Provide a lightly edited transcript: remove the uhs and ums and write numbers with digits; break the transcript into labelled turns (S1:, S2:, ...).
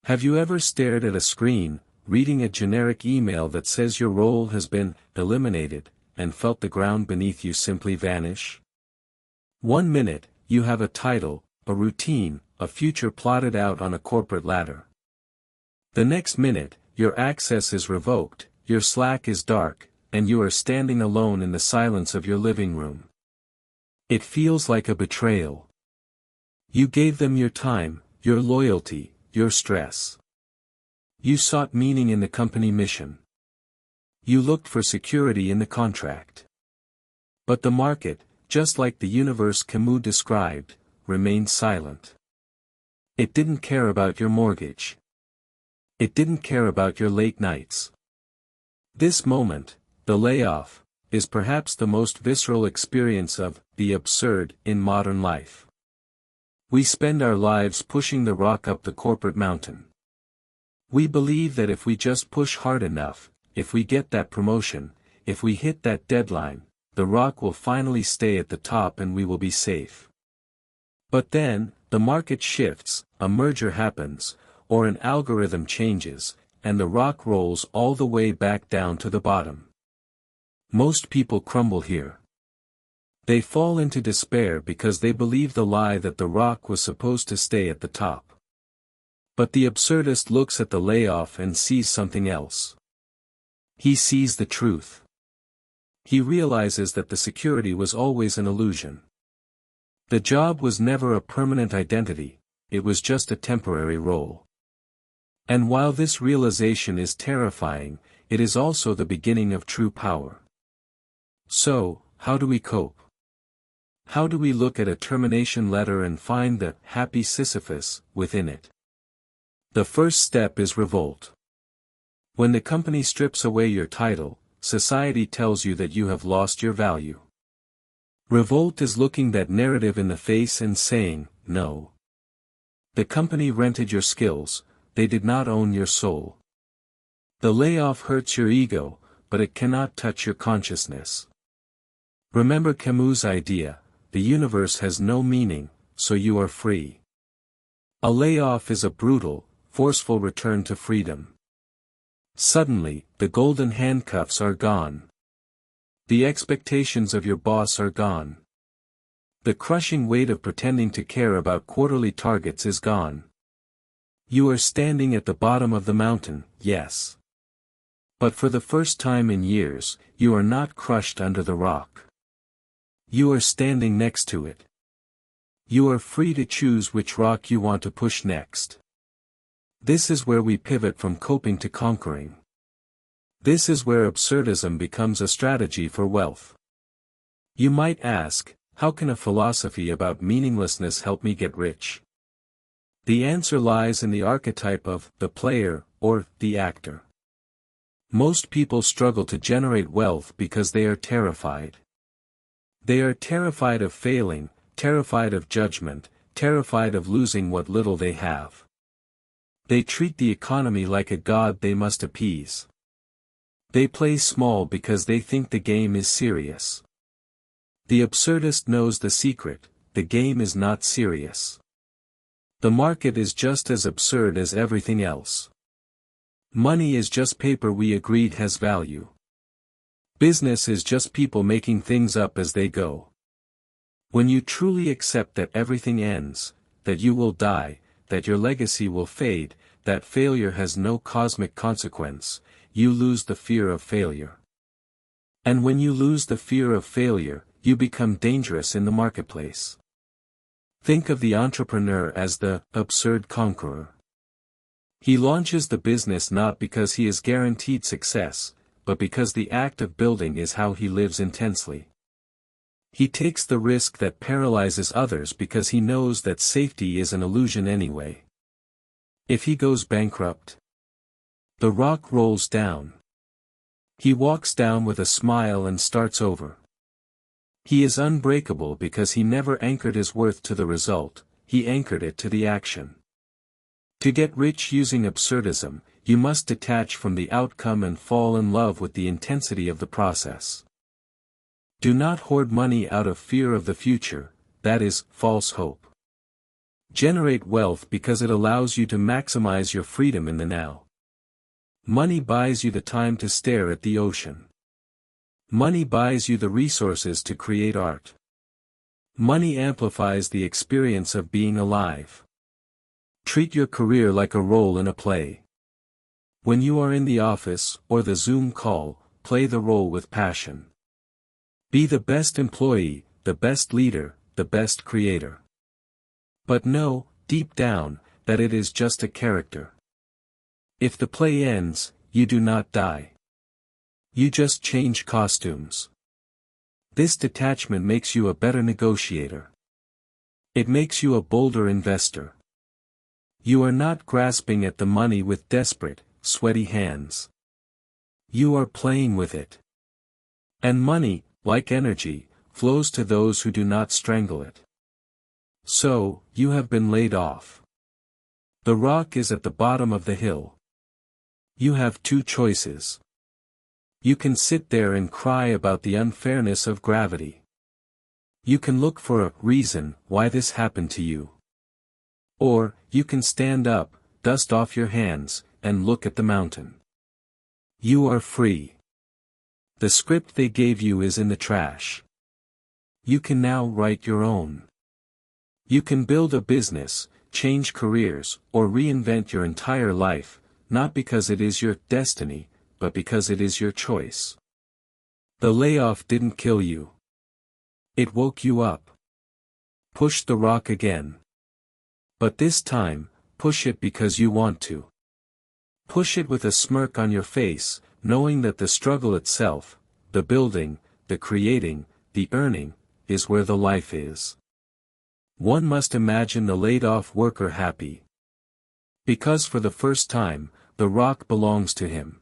S1: Have you ever stared at a screen, reading a generic email that says your role has been eliminated, and felt the ground beneath you simply vanish? 1 minute, you have a title, a routine, a future plotted out on a corporate ladder. The next minute, your access is revoked, your Slack is dark, and you are standing alone in the silence of your living room. It feels like a betrayal. You gave them your time, your loyalty, your stress. You sought meaning in the company mission. You looked for security in the contract. But the market, just like the universe Camus described, remained silent. It didn't care about your mortgage. It didn't care about your late nights. This moment, the layoff, is perhaps the most visceral experience of the absurd in modern life. We spend our lives pushing the rock up the corporate mountain. We believe that if we just push hard enough, if we get that promotion, if we hit that deadline, the rock will finally stay at the top and we will be safe. But then, the market shifts, a merger happens, or an algorithm changes, and the rock rolls all the way back down to the bottom. Most people crumble here. They fall into despair because they believe the lie that the rock was supposed to stay at the top. But the absurdist looks at the layoff and sees something else. He sees the truth. He realizes that the security was always an illusion. The job was never a permanent identity, it was just a temporary role. And while this realization is terrifying, it is also the beginning of true power. So, how do we cope? How do we look at a termination letter and find the happy Sisyphus within it? The first step is revolt. When the company strips away your title, society tells you that you have lost your value. Revolt is looking that narrative in the face and saying, no. The company rented your skills, they did not own your soul. The layoff hurts your ego, but it cannot touch your consciousness. Remember Camus' idea, the universe has no meaning, so you are free. A layoff is a brutal, forceful return to freedom. Suddenly, the golden handcuffs are gone. The expectations of your boss are gone. The crushing weight of pretending to care about quarterly targets is gone. You are standing at the bottom of the mountain, yes. But for the first time in years, you are not crushed under the rock. You are standing next to it. You are free to choose which rock you want to push next. This is where we pivot from coping to conquering. This is where absurdism becomes a strategy for wealth. You might ask, how can a philosophy about meaninglessness help me get rich? The answer lies in the archetype of the player, or the actor. Most people struggle to generate wealth because they are terrified. They are terrified of failing, terrified of judgment, terrified of losing what little they have. They treat the economy like a god they must appease. They play small because they think the game is serious. The absurdist knows the secret, the game is not serious. The market is just as absurd as everything else. Money is just paper we agreed has value. Business is just people making things up as they go. When you truly accept that everything ends, that you will die, that your legacy will fade, that failure has no cosmic consequence, you lose the fear of failure. And when you lose the fear of failure, you become dangerous in the marketplace. Think of the entrepreneur as the absurd conqueror. He launches the business not because he is guaranteed success, but because the act of building is how he lives intensely. He takes the risk that paralyzes others because he knows that safety is an illusion anyway. If he goes bankrupt, the rock rolls down. He walks down with a smile and starts over. He is unbreakable because he never anchored his worth to the result, he anchored it to the action. To get rich using absurdism, you must detach from the outcome and fall in love with the intensity of the process. Do not hoard money out of fear of the future, that is false hope. Generate wealth because it allows you to maximize your freedom in the now. Money buys you the time to stare at the ocean. Money buys you the resources to create art. Money amplifies the experience of being alive. Treat your career like a role in a play. When you are in the office or the Zoom call, play the role with passion. Be the best employee, the best leader, the best creator. But know, deep down, that it is just a character. If the play ends, you do not die. You just change costumes. This detachment makes you a better negotiator. It makes you a bolder investor. You are not grasping at the money with desperate, sweaty hands. You are playing with it. And money, like energy, flows to those who do not strangle it. So, you have been laid off. The rock is at the bottom of the hill. You have two choices. You can sit there and cry about the unfairness of gravity. You can look for a reason why this happened to you. Or, you can stand up, dust off your hands, and look at the mountain. You are free. The script they gave you is in the trash. You can now write your own. You can build a business, change careers, or reinvent your entire life, not because it is your destiny, but because it is your choice. The layoff didn't kill you. It woke you up. Push the rock again. But this time, push it because you want to. Push it with a smirk on your face, knowing that the struggle itself, the building, the creating, the earning, is where the life is. One must imagine the laid-off worker happy. Because for the first time, the rock belongs to him.